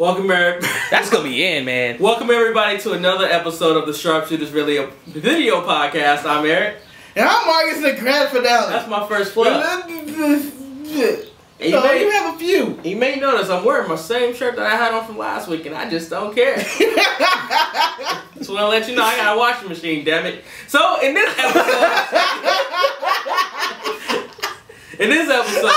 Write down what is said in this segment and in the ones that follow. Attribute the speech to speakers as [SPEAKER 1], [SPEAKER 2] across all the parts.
[SPEAKER 1] Welcome,
[SPEAKER 2] That's gonna be in, man.
[SPEAKER 1] Welcome everybody to another episode of the Sharpshooters video podcast. I'm Eric.
[SPEAKER 3] And I'm Marcus the grand finale.
[SPEAKER 1] That's my first flip.
[SPEAKER 3] You have a few.
[SPEAKER 1] You may notice I'm wearing my same shirt that I had on from last week, and I just don't care. Just want to let you know I got a washing machine, damn it. So in this episode,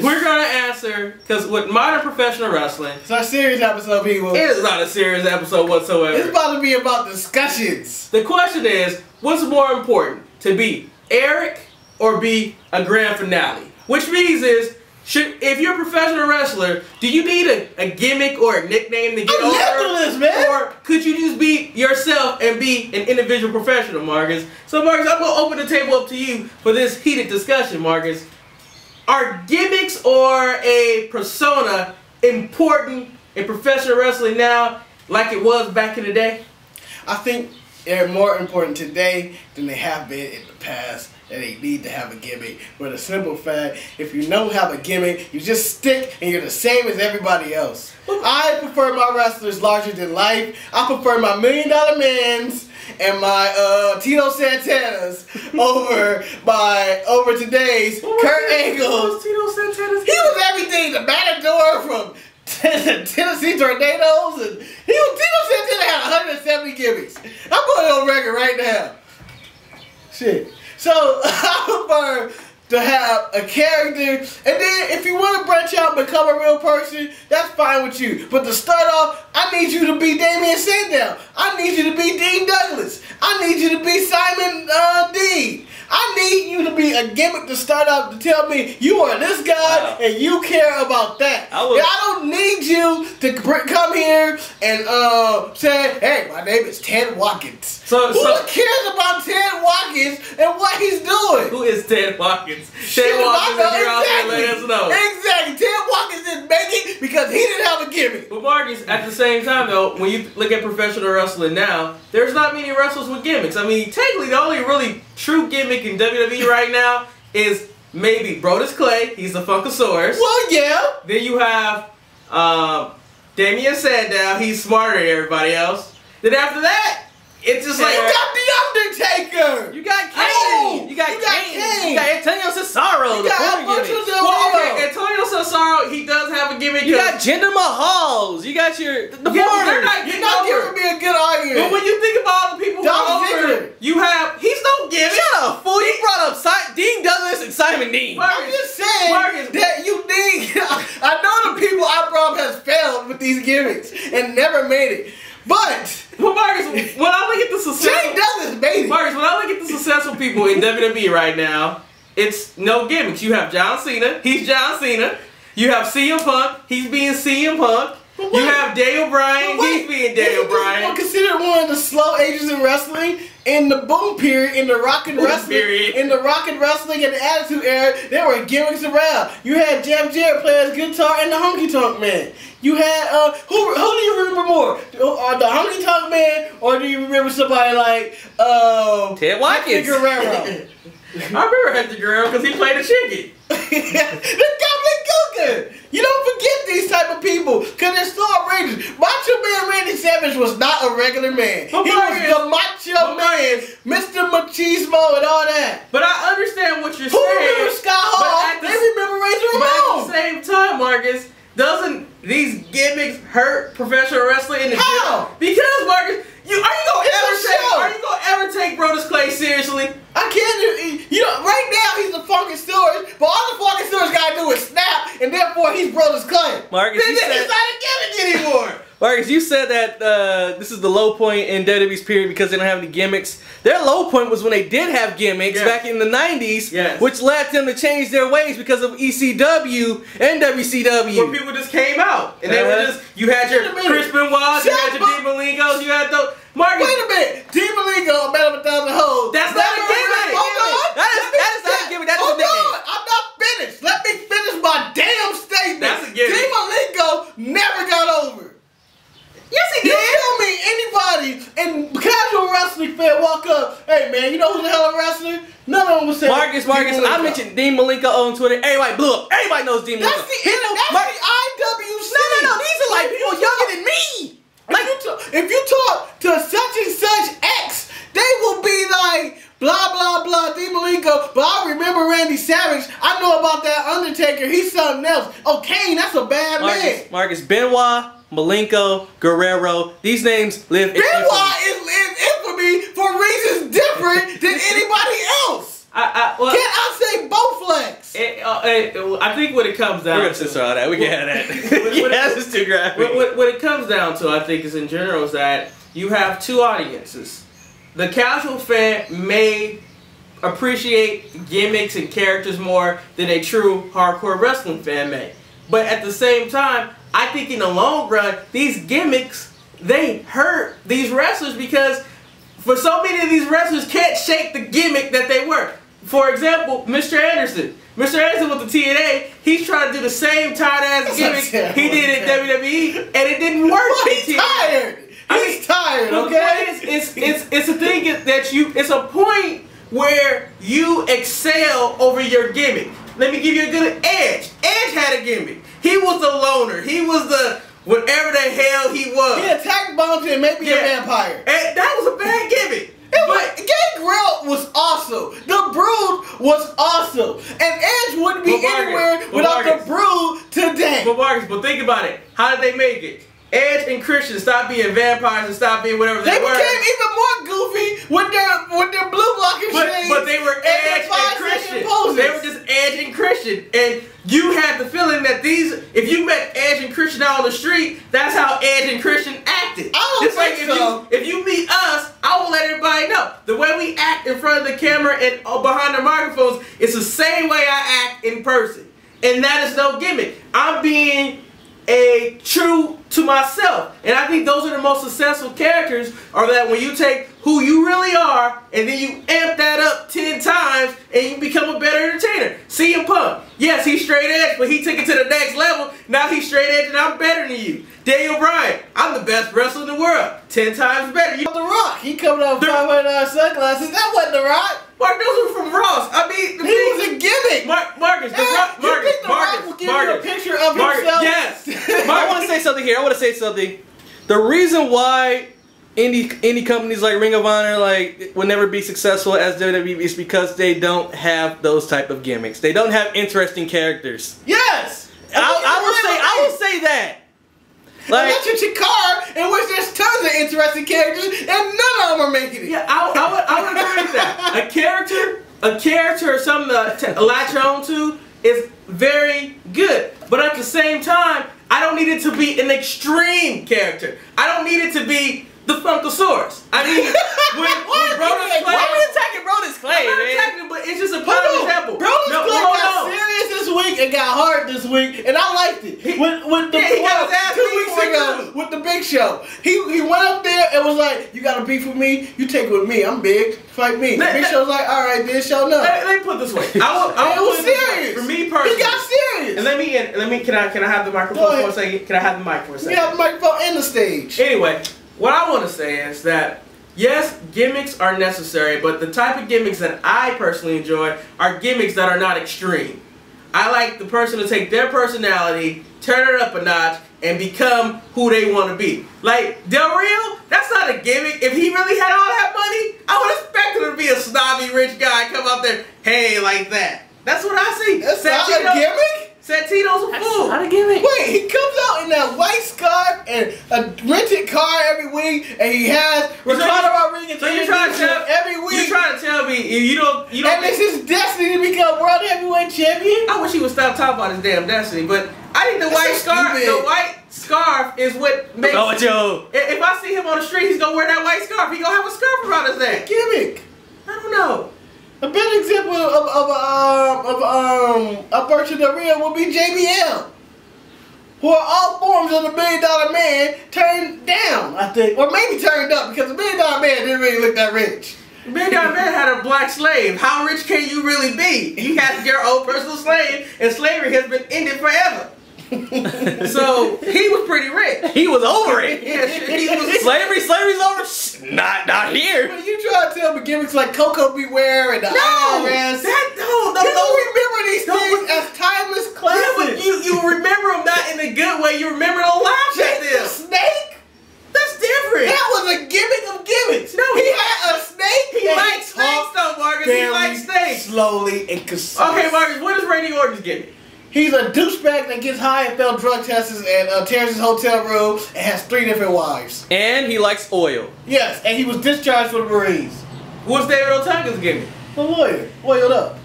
[SPEAKER 1] we're gonna answer, because with modern professional wrestling,
[SPEAKER 3] it's our serious episode, people.
[SPEAKER 1] It is not a serious episode whatsoever.
[SPEAKER 3] It's about to be about discussions.
[SPEAKER 1] The question is, what's more important, to be Eric or be a grand finale? Which means is, if you're a professional wrestler, do you need a gimmick or a nickname to get over?
[SPEAKER 3] This, man.
[SPEAKER 1] Or could you just be yourself and be an individual professional, Marcus? So Marcus, I'm going to open the table up to you for this heated discussion, Marcus. Are gimmicks or a persona important in professional wrestling now like it was back in the day?
[SPEAKER 3] I think they're more important today than they have been in the past. And they need to have a gimmick. But a simple fact, if you don't have a gimmick, you just stick and you're the same as everybody else. I prefer my wrestlers larger than life. I prefer my $1 Million Mans and my Tito Santanas over today's Kurt Angle's.
[SPEAKER 1] Tito Santana's?
[SPEAKER 3] He was everything. The Matador from Tennessee Tornadoes, and Tito Santana had 170 gimmicks. I'm going on record right now. Shit. So I prefer to have a character, and then if you want to branch out and become a real person, that's fine with you. But to start off, I need you to be Damian Sandow. I need you to be Dean Douglas. I need you to be Simon Dean. I need you to be a gimmick to start off to tell me you are this guy and you care about that. I don't need you to come here and say, hey, my name is Ted Watkins. Who cares about Ted Watkins and what he's doing?
[SPEAKER 1] Who is Ted Watkins? Ted Watkins is here out there letting us know.
[SPEAKER 3] Exactly. Ted Watkins didn't make it because he didn't have a gimmick.
[SPEAKER 1] But Marcus, at the same time though, when you look at professional wrestling now, there's not many wrestlers with gimmicks. I mean, technically the only really true gimmick in WWE right now is maybe Brodus Clay. He's the Funkasaurus.
[SPEAKER 3] Well, yeah.
[SPEAKER 1] Then you have Damian Sandow. He's smarter than everybody else. Then after that, it's just like
[SPEAKER 3] you got The Undertaker.
[SPEAKER 1] You got Kane. You got Kane. You got Antonio Cesaro.
[SPEAKER 3] You got
[SPEAKER 1] Antonio Cesaro, he does have a gimmick.
[SPEAKER 2] You got Jinder Mahals. You got your
[SPEAKER 3] You're not giving me a good argument.
[SPEAKER 1] But when you think about all the people who are over, you have he's no gimmick.
[SPEAKER 2] Shut up, fool! You brought up Dean Douglas and Simon Dean.
[SPEAKER 3] I'm just saying that you need. I know the people I brought up has failed with these gimmicks and never made it. But
[SPEAKER 1] Marcus, when I look at the successful Marcus, when I look at the successful people in WWE right now, it's no gimmicks. You have John Cena, he's John Cena. You have CM Punk, he's being CM Punk. You have Daniel Bryan, he's being Daniel Bryan.
[SPEAKER 3] Considered one of the slow ages in wrestling. In the boom period, in the rock and wrestling, and the Attitude Era, there were gimmicks around. You had Jeff Jarrett play his guitar and the Honky Tonk Man. You had who do you remember more, the Honky Tonk Man, or do you remember somebody like
[SPEAKER 2] Ted Watkins?
[SPEAKER 1] I remember Hector Guerrero because he played the chicken.
[SPEAKER 3] The Goblin Gooker. You don't forget these type of people because they're so outrageous. Macho Man Randy Savage was not a regular man. He was the Macho Man, Mr. Machismo and all that.
[SPEAKER 1] But I understand what you're saying.
[SPEAKER 3] Who remembers Scott Hall? They remember Razor Ramon.
[SPEAKER 1] But at the same time, Marcus, doesn't these gimmicks hurt professional wrestling in the gym? Because Marcus, are you gonna ever take Brodus Clay seriously?
[SPEAKER 3] I can't. Right now he's the Funkasaurus, but all the Funkasaurus gotta do is snap, and therefore he's Brodus Clay.
[SPEAKER 2] Marcus,
[SPEAKER 3] he's not a gimmick anymore.
[SPEAKER 2] Marcus, you said that this is the low point in WWE's period because they don't have any gimmicks. Their low point was when they did have gimmicks back in the 90s, which led them to change their ways because of ECW and WCW.
[SPEAKER 1] Where people just came out. And they were just, you had your Chris Benoit, you had your Dean Malingos, you had those. Marcus,
[SPEAKER 3] wait a minute. Dean Malengo, a man of 1,000 hoes.
[SPEAKER 1] That's not a gimmick.
[SPEAKER 3] Hold on.
[SPEAKER 2] That is not a gimmick. That's a nickname.
[SPEAKER 3] Hold on. I'm not finished. Let me finish my damn statement.
[SPEAKER 1] That's a gimmick.
[SPEAKER 3] Dean Malengo never got over.
[SPEAKER 1] Yes, he did.
[SPEAKER 3] You tell me anybody in casual wrestling fan walk hey man, you know who's the hell of a wrestler? None of them was saying
[SPEAKER 2] Marcus. I mentioned Dean Malenko on Twitter. Everybody blew up. Everybody knows Dean Malenko.
[SPEAKER 3] That's the IWC.
[SPEAKER 2] No. These are like people younger than me.
[SPEAKER 3] Like if you talk to such and such X, they will be like blah blah blah Dean Malenko. But I remember Randy Savage. I know about that Undertaker. He's something else. Oh, Kane, that's a bad man.
[SPEAKER 2] Marcus Benoit, Malenko, Guerrero. These names live in
[SPEAKER 3] Benoit is infamy for reasons different than anybody else. Can't I say Bowflex?
[SPEAKER 1] I think what it comes down
[SPEAKER 2] to... We're going to censor all that. We can have that. Yes, it's too graphic.
[SPEAKER 1] What it comes down to, I think, is in general, is that you have two audiences. The casual fan may appreciate gimmicks and characters more than a true hardcore wrestling fan may. But at the same time, I think in the long run, these gimmicks, they hurt these wrestlers because for so many of these wrestlers can't shake the gimmick that they were. For example, Mr. Anderson. Mr. Anderson with the TNA, he's trying to do the same tight-ass gimmick he did in WWE, and it didn't work.
[SPEAKER 3] He's tired. He's tired, okay?
[SPEAKER 1] It's a thing that it's a point where you excel over your gimmick. Let me give you a good Edge. Edge had a gimmick. He was the loner. He was the whatever the hell he was.
[SPEAKER 3] He attacked bombs and maybe a vampire.
[SPEAKER 1] And that was a bad gimmick.
[SPEAKER 3] But Gangrel was awesome. The Brood was awesome. And Edge wouldn't be anywhere without the Brood today.
[SPEAKER 1] But think about it. How did they make it? Edge and Christian stopped being vampires and stopped being whatever they were.
[SPEAKER 3] They became even more goofy with their blue blocker shades.
[SPEAKER 1] But they were Edge and Christian. They were just Edge and Christian. And you had the feeling that if you met Edge and Christian out on the street, that's how Edge and Christian acted.
[SPEAKER 3] I don't think so.
[SPEAKER 1] If you meet us, I will let everybody know. The way we act in front of the camera and behind the microphones is the same way I act in person. And that is no gimmick. I'm being true to myself. And I think those are the most successful characters, are that when you take who you really are and then you amp that up 10 times and you become a better entertainer. CM Punk, yes, he's straight edge, but he took it to the next level. Now he's straight edge and I'm better than you. Daniel Bryan, I'm the best wrestler in the world. 10 times better.
[SPEAKER 3] The Rock, he coming out with $500 sunglasses. That wasn't The Rock.
[SPEAKER 1] Mark, those were from Ross. I mean,
[SPEAKER 3] he was a gimmick.
[SPEAKER 1] Marcus, The Rock.
[SPEAKER 3] You think The Rock will give you a picture of himself?
[SPEAKER 1] Yes.
[SPEAKER 2] I want to say something here. The reason why indie companies like Ring of Honor will never be successful as WWE is because they don't have those type of gimmicks. They don't have interesting characters.
[SPEAKER 3] Yes.
[SPEAKER 2] I will say that.
[SPEAKER 3] Like Chikara, in which there's tons of interesting characters, and none of them are making it.
[SPEAKER 1] Yeah, I would agree with that. A character or something to latch on to is very good. But at the same time, I don't need it to be an extreme character. I don't need it to be the Funkosaurus. I mean, when Brodus Clay...
[SPEAKER 2] Why are we attacking Brodus Clay,
[SPEAKER 1] I'm not attacking him, but it's just a prime example.
[SPEAKER 3] Brodus Clay got serious this week and got hard this week, and I liked it. He got his ass 2 weeks ago with the Big Show. He went up there and was like, you got a beef with me? You take it with me. I'm big. Fight me. Big Show's like, all right, then show up.
[SPEAKER 1] Let me put it this way.
[SPEAKER 3] It was serious.
[SPEAKER 1] For me personally.
[SPEAKER 3] He got serious.
[SPEAKER 1] And can I have the microphone for a second? Can I have the mic for a second?
[SPEAKER 3] You have the microphone and the stage.
[SPEAKER 1] Anyway, what I want to say is that, yes, gimmicks are necessary, but the type of gimmicks that I personally enjoy are gimmicks that are not extreme. I like the person to take their personality, turn it up a notch, and become who they want to be. Like, Del Rio, that's not a gimmick. If he really had all that money, I would expect him to be a snobby rich guy, come out there, hey, like that. That's what I see.
[SPEAKER 3] That's not a gimmick?
[SPEAKER 1] Santino's a fool.
[SPEAKER 2] Not a gimmick.
[SPEAKER 3] Wait, he comes out in that white scarf and a rented car every week, and he has Ricardo Rodriguez.
[SPEAKER 1] So you're trying to tell
[SPEAKER 3] every week.
[SPEAKER 1] You're trying to tell me you don't.
[SPEAKER 3] And it's his destiny to become world heavyweight champion.
[SPEAKER 1] I wish he would stop talking about his damn destiny, but I think the white scarf is what makes.
[SPEAKER 2] Oh, Joe.
[SPEAKER 1] If I see him on the street, he's gonna wear that white scarf. He gonna have a scarf around his neck.
[SPEAKER 3] Gimmick.
[SPEAKER 1] I don't know.
[SPEAKER 3] A better example of Virtue Del Rio would be JBL, who are all forms of the $1 Million Man turned down, I think, or maybe turned up, because the $1 Million Man didn't really look that rich.
[SPEAKER 1] The $1 Million Man had a black slave. How rich can you really be? You have your own personal slave, and slavery has been ended forever. So he was pretty rich.
[SPEAKER 2] He was over it.
[SPEAKER 1] Yeah, he was.
[SPEAKER 2] Slavery's over. just not here.
[SPEAKER 3] But you try to tell me gimmicks like Coco Beware and the IRS.
[SPEAKER 1] No,
[SPEAKER 3] You remember these things as timeless classics.
[SPEAKER 1] Yeah, but you remember them not in a good way. You remember them laugh at
[SPEAKER 3] Jake the
[SPEAKER 1] them.
[SPEAKER 3] Snake?
[SPEAKER 1] That's different.
[SPEAKER 3] That was a gimmick of gimmicks.
[SPEAKER 1] No,
[SPEAKER 3] he had a snake.
[SPEAKER 1] He likes snakes though, Marcus. He likes snakes.
[SPEAKER 3] Slowly and consistently.
[SPEAKER 1] Okay, Marcus, what is Randy Orton's gimmick?
[SPEAKER 3] He's a douchebag that gets high and failed drug tests and tears his hotel room and has 3 different wives.
[SPEAKER 2] And he likes oil.
[SPEAKER 3] Yes, and he was discharged from the Marines.
[SPEAKER 1] What's David Otunga's gimmick?
[SPEAKER 3] A lawyer. Oiled up.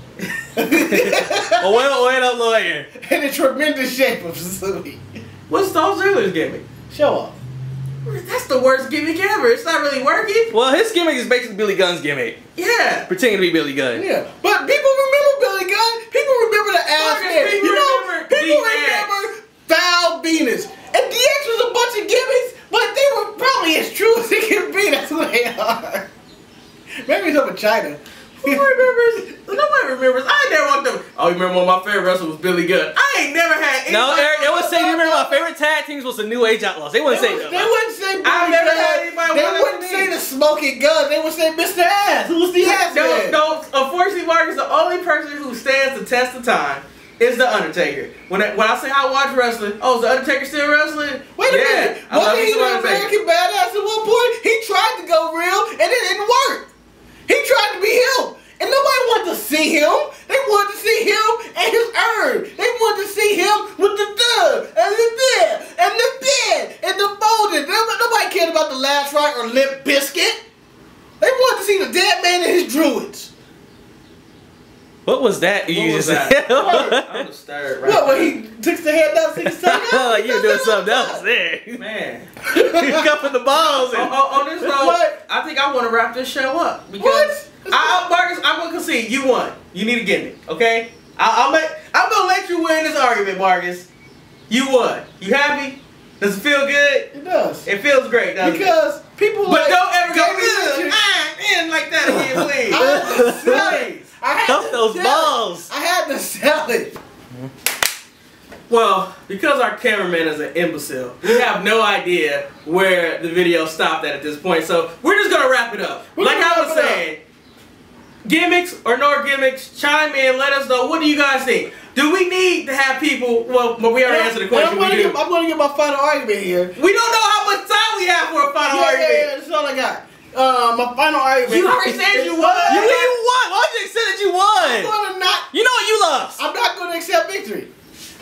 [SPEAKER 2] Oiled up lawyer.
[SPEAKER 3] In a tremendous shape of facility.
[SPEAKER 1] What's Dolph Ziggler's gimmick?
[SPEAKER 3] Show off.
[SPEAKER 1] That's the worst gimmick ever. It's not really working.
[SPEAKER 2] Well, his gimmick is basically Billy Gunn's gimmick.
[SPEAKER 1] Yeah.
[SPEAKER 2] Pretending to be Billy Gunn.
[SPEAKER 3] Yeah. But people remember Billy Gunn. People remember the ass man. People remember Foul Venus. And DX was a bunch of gimmicks, but they were probably as true as they can be. That's who they are. Maybe it's up in China.
[SPEAKER 1] Who remembers? Nobody remembers. I ain't never walked up. Oh, you remember one of my favorite wrestlers was Billy Gunn. I ain't never had any.
[SPEAKER 2] No, they would say, you remember my favorite tag teams was the New Age Outlaws. They wouldn't say that.
[SPEAKER 3] They wouldn't say Billy
[SPEAKER 1] I've never had anybody.
[SPEAKER 3] They wouldn't say the Smoking Gun. They would say Mr. Ass. Who's the ass man?
[SPEAKER 1] No. Unfortunately, Marcus, the only person who stands the test of time is the Undertaker. When I say I watch wrestling, oh, is the Undertaker still wrestling?
[SPEAKER 3] Wait a minute. Wasn't he the American Badass at one point? He tried to go real, and it didn't work. He tried to be him. And nobody wanted to see him. They wanted to see him and his urn. They wanted to see him with the dub and the bed and the bed and the folded. Nobody cared about the Last Ride or Limp Biscuit. They wanted to see the dead man and his druids.
[SPEAKER 2] What was that you just said?
[SPEAKER 1] I'm disturbed right
[SPEAKER 3] What, when he took the head down, sticks his tongue out?
[SPEAKER 2] Like you were doing something else there.
[SPEAKER 1] Man.
[SPEAKER 2] Cuffing the balls.
[SPEAKER 1] On this note, I think I want to wrap this show up. Because Marcus, I'm going to concede. You won. You need a gimmick, okay? I'm going to let you win this argument, Marcus. You won. You happy? Does it feel good?
[SPEAKER 3] It does.
[SPEAKER 1] It feels great, doesn't it?
[SPEAKER 3] Because people
[SPEAKER 1] But don't ever go in like that again, please.
[SPEAKER 2] Cuff those balls.
[SPEAKER 3] I had to sell it.
[SPEAKER 1] Well, because our cameraman is an imbecile, we have no idea where the video stopped at this point. So we're just going to wrap it up. Like I was saying, gimmicks or no gimmicks, chime in, let us know. What do you guys think? Do we need to have people, well we already answered the question.
[SPEAKER 3] I'm going to get my final argument here.
[SPEAKER 1] We don't know how much time we have for a final argument.
[SPEAKER 3] Yeah, that's all I got. My final argument.
[SPEAKER 1] You already said you won.
[SPEAKER 2] You won. Why did you say that you won?
[SPEAKER 3] I'm going to not.
[SPEAKER 2] You know what? You lost.
[SPEAKER 3] I'm not going to accept victory.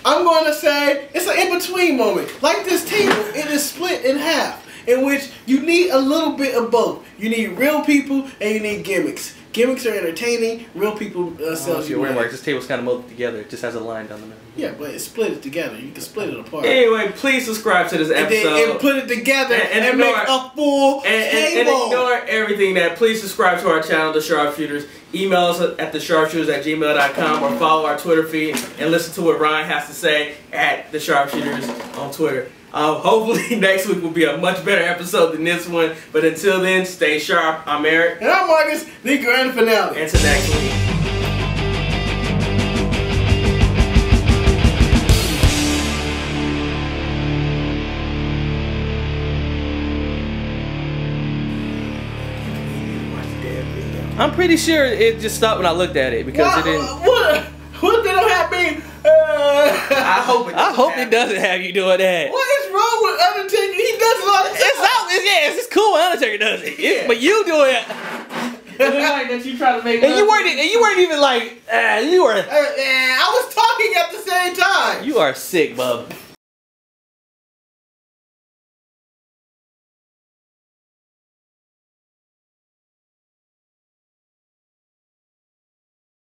[SPEAKER 3] I'm going to say it's an in-between moment. Like this table, it is split in half, in which you need a little bit of both. You need real people and you need gimmicks. Gimmicks are entertaining. Real people sell you.
[SPEAKER 2] This table's kind of molded together. It just has a line down the middle.
[SPEAKER 3] Yeah, but it's split it together. You can split it apart.
[SPEAKER 1] Anyway, please subscribe to this episode.
[SPEAKER 3] And put it together and make a full table.
[SPEAKER 1] And ignore everything that. Please subscribe to our channel, The Sharpshooters. Email us at thesharpshooters@gmail.com or follow our Twitter feed and listen to what Ryan has to say at The Sharpshooters on Twitter. Hopefully next week will be a much better episode than this one. But until then, stay sharp. I'm Eric.
[SPEAKER 3] And I'm Marcus, the grand finale.
[SPEAKER 1] Until next week.
[SPEAKER 2] I'm pretty sure it just stopped when I looked at it because it didn't.
[SPEAKER 3] What did it happen?
[SPEAKER 1] I hope
[SPEAKER 2] it doesn't have you doing that.
[SPEAKER 3] What is wrong with Undertaker? He does it all the time.
[SPEAKER 2] It's cool when Undertaker does it. Yeah. But you do it.
[SPEAKER 1] It like that you try to make.
[SPEAKER 2] And you weren't even like. You were.
[SPEAKER 3] I was talking at the same time.
[SPEAKER 2] You are sick, bub.